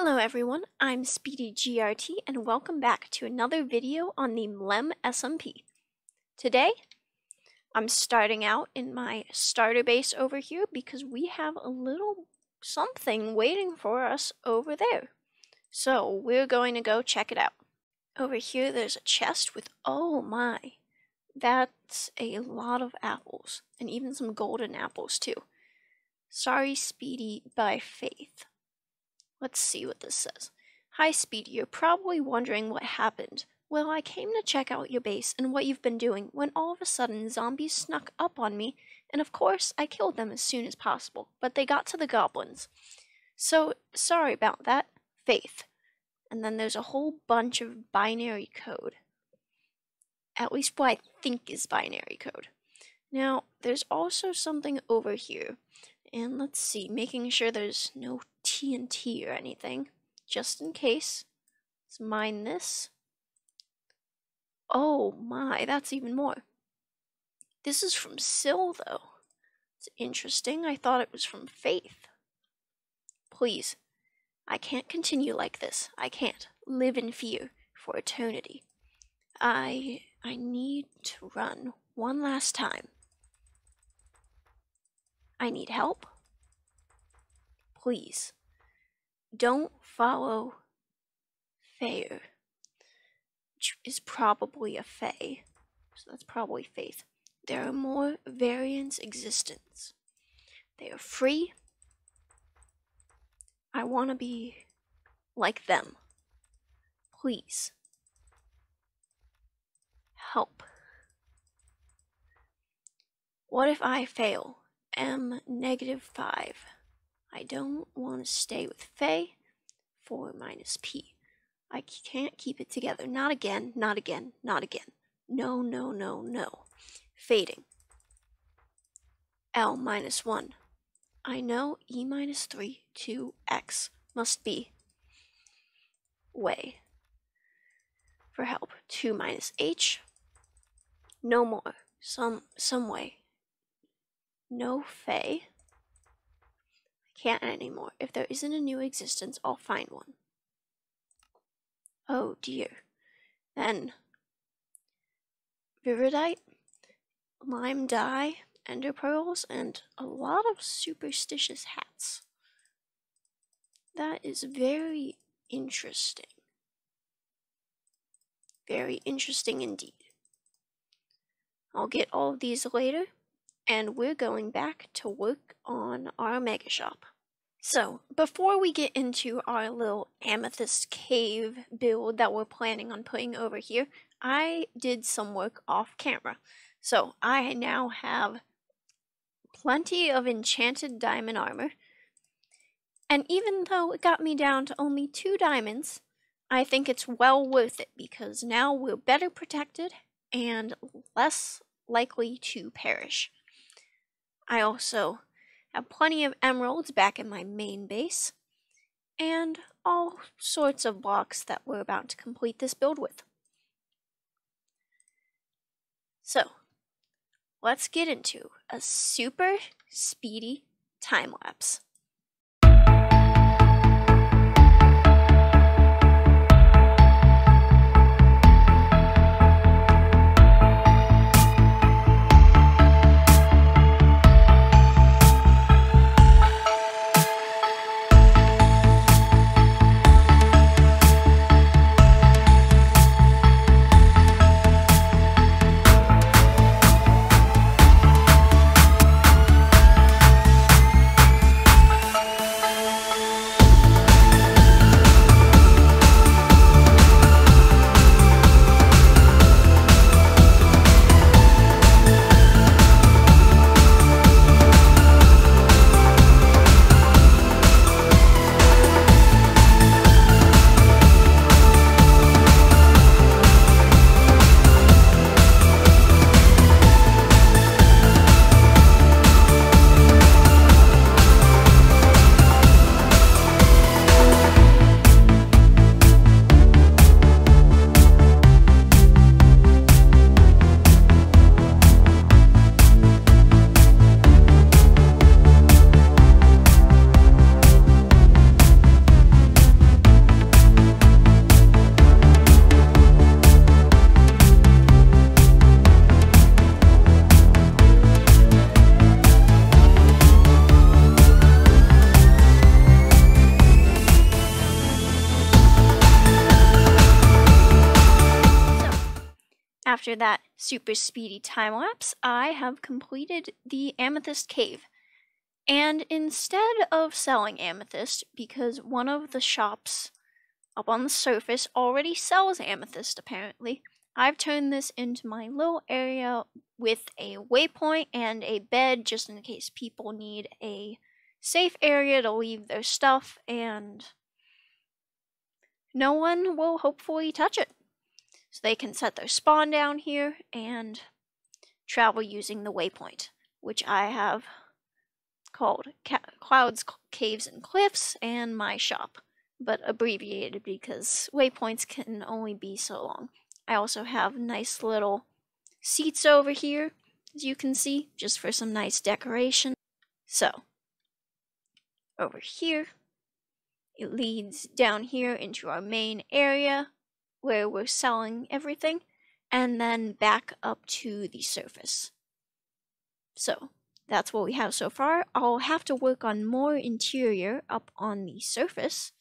Hello everyone, I'm SpeedyGRT and welcome back to another video on the MLemSMP. Today, I'm starting out in my starter base over here because we have a little something waiting for us over there. So we're going to go check it out. Over here there's a chest with, oh my, that's a lot of apples and even some golden apples too. Sorry Speedy by Faith. Let's see what this says. Hi Speedy, you're probably wondering what happened. Well, I came to check out your base and what you've been doing when all of a sudden zombies snuck up on me, and of course I killed them as soon as possible, but they got to the goblins. So, sorry about that, Faith. And then there's a whole bunch of binary code. At least what I think is binary code. Now, there's also something over here. And let's see, making sure there's no TNT or anything, just in case. Let's mine this. Oh my, that's even more. This is from Syl, though. It's interesting. I thought it was from Faith. Please, I can't continue like this. I can't live in fear for eternity. I need to run one last time. I need help. Please, don't follow Fair, which is probably a Fae, so that's probably Faith. There are more variants existence. They are free. I want to be like them. Please, help. What if I fail? M-5. I don't want to stay with Faye. 4 minus P. I can't keep it together. Not again, not again, not again. No, no, no, no. Fading. L-1. I know E-3 to X must be way. For help. 2 minus H. No more. Some way. No Fae. I can't anymore. If there isn't a new existence, I'll find one. Oh dear. Then Viridite, lime dye, ender pearls, and a lot of superstitious hats. That is very interesting. Very interesting indeed. I'll get all of these later. And we're going back to work on our mega shop. So, before we get into our little Amethyst cave build that we're planning on putting over here, I did some work off camera. So, I now have plenty of enchanted diamond armor. And even though it got me down to only 2 diamonds, I think it's well worth it because now we're better protected and less likely to perish. I also have plenty of emeralds back in my main base, and all sorts of blocks that we're about to complete this build with. So, let's get into a super speedy time lapse. After that super speedy time lapse, I have completed the Amethyst cave. And instead of selling Amethyst, because one of the shops up on the surface already sells Amethyst apparently, I've turned this into my little area with a waypoint and a bed just in case people need a safe area to leave their stuff and no one will hopefully touch it. So they can set their spawn down here and travel using the waypoint, which I have called Clouds, Caves, and Cliffs and my shop, but abbreviated because waypoints can only be so long. I also have nice little seats over here, as you can see, just for some nice decoration. So, over here, it leads down here into our main area where we're selling everything, and then back up to the surface. So, that's what we have so far. I'll have to work on more interior up on the surface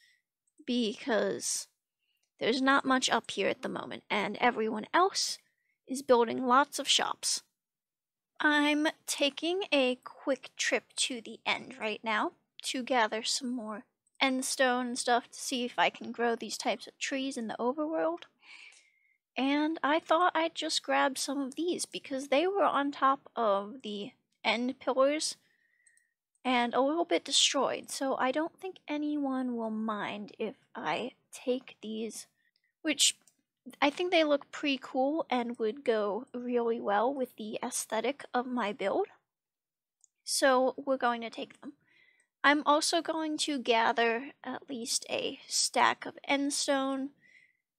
because there's not much up here at the moment, and everyone else is building lots of shops. I'm taking a quick trip to the end right now to gather some more endstone and stuff to see if I can grow these types of trees in the overworld. And I thought I'd just grab some of these because they were on top of the end pillars and a little bit destroyed, so I don't think anyone will mind if I take these, which I think they look pretty cool and would go really well with the aesthetic of my build. So we're going to take them. I'm also going to gather at least a stack of endstone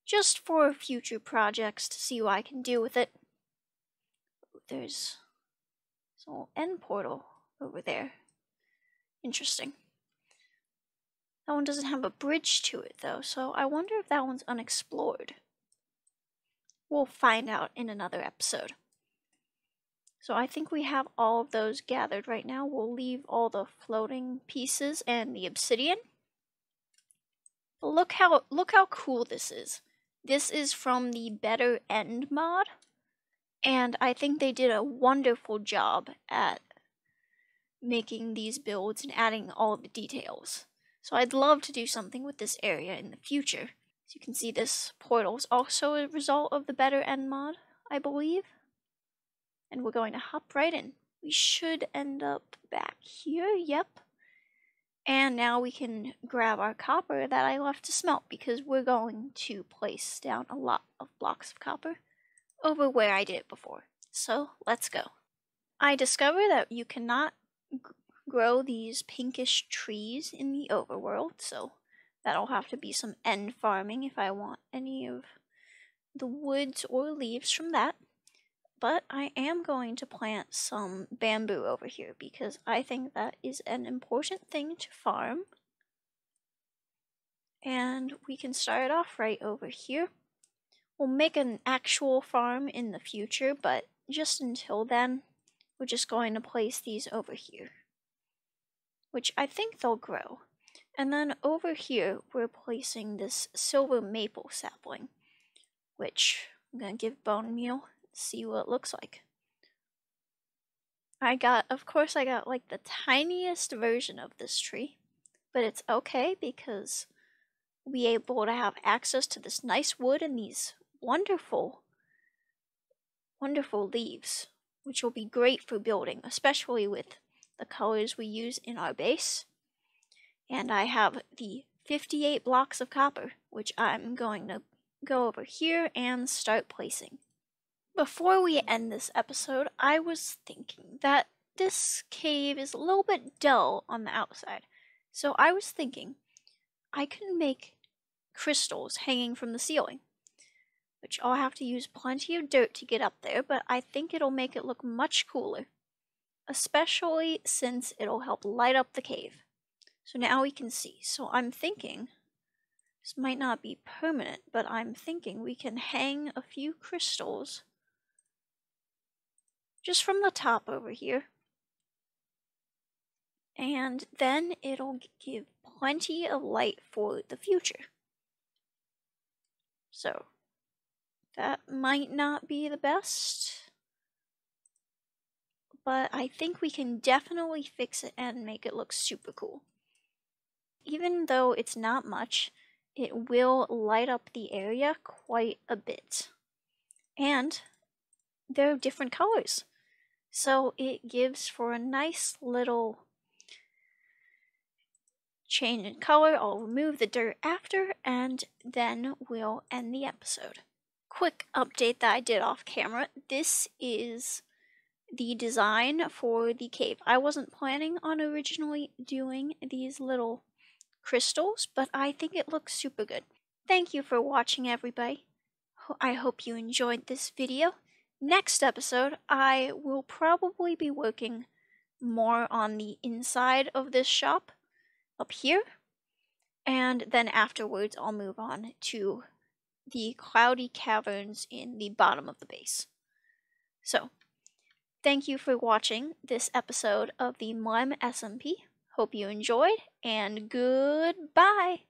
just for future projects to see what I can do with it. There's a little end portal over there. Interesting. That one doesn't have a bridge to it though, so I wonder if that one's unexplored. We'll find out in another episode. So I think we have all of those gathered right now. We'll leave all the floating pieces and the obsidian. But look how cool this is. This is from the Better End mod, and I think they did a wonderful job at making these builds and adding all the details. So I'd love to do something with this area in the future. As you can see, this portal is also a result of the Better End mod, I believe. And we're going to hop right in. We should end up back here, yep. And now we can grab our copper that I left to smelt because we're going to place down a lot of blocks of copper over where I did it before. So let's go. I discovered that you cannot grow these pinkish trees in the overworld, so that'll have to be some end farming if I want any of the woods or leaves from that. But I am going to plant some bamboo over here because I think that is an important thing to farm. And we can start off right over here. We'll make an actual farm in the future, but just until then, we're just going to place these over here, which I think they'll grow. And then over here, we're placing this silver maple sapling, which I'm going to give bone meal. See what it looks like. Of course I got like the tiniest version of this tree, but it's okay because we'll be able to have access to this nice wood and these wonderful, wonderful leaves, which will be great for building, especially with the colors we use in our base. And I have the 58 blocks of copper, which I'm going to go over here and start placing. Before we end this episode, I was thinking that this cave is a little bit dull on the outside. So I was thinking I can make crystals hanging from the ceiling, which I'll have to use plenty of dirt to get up there, but I think it'll make it look much cooler, especially since it'll help light up the cave. So now we can see. So I'm thinking, this might not be permanent, but I'm thinking we can hang a few crystals just from the top over here, and then it'll give plenty of light for the future. So That might not be the best, but I think we can definitely fix it and make it look super cool. Even though it's not much, it will light up the area quite a bit. And they're different colors, so it gives for a nice little change in color. I'll remove the dirt after, and then we'll end the episode. Quick update that I did off camera. This is the design for the cave. I wasn't planning on originally doing these little crystals, but I think it looks super good. Thank you for watching, everybody. I hope you enjoyed this video. Next episode, I will probably be working more on the inside of this shop up here, and then afterwards I'll move on to the cloudy caverns in the bottom of the base. So, thank you for watching this episode of the MLemSMP. Hope you enjoyed, and goodbye!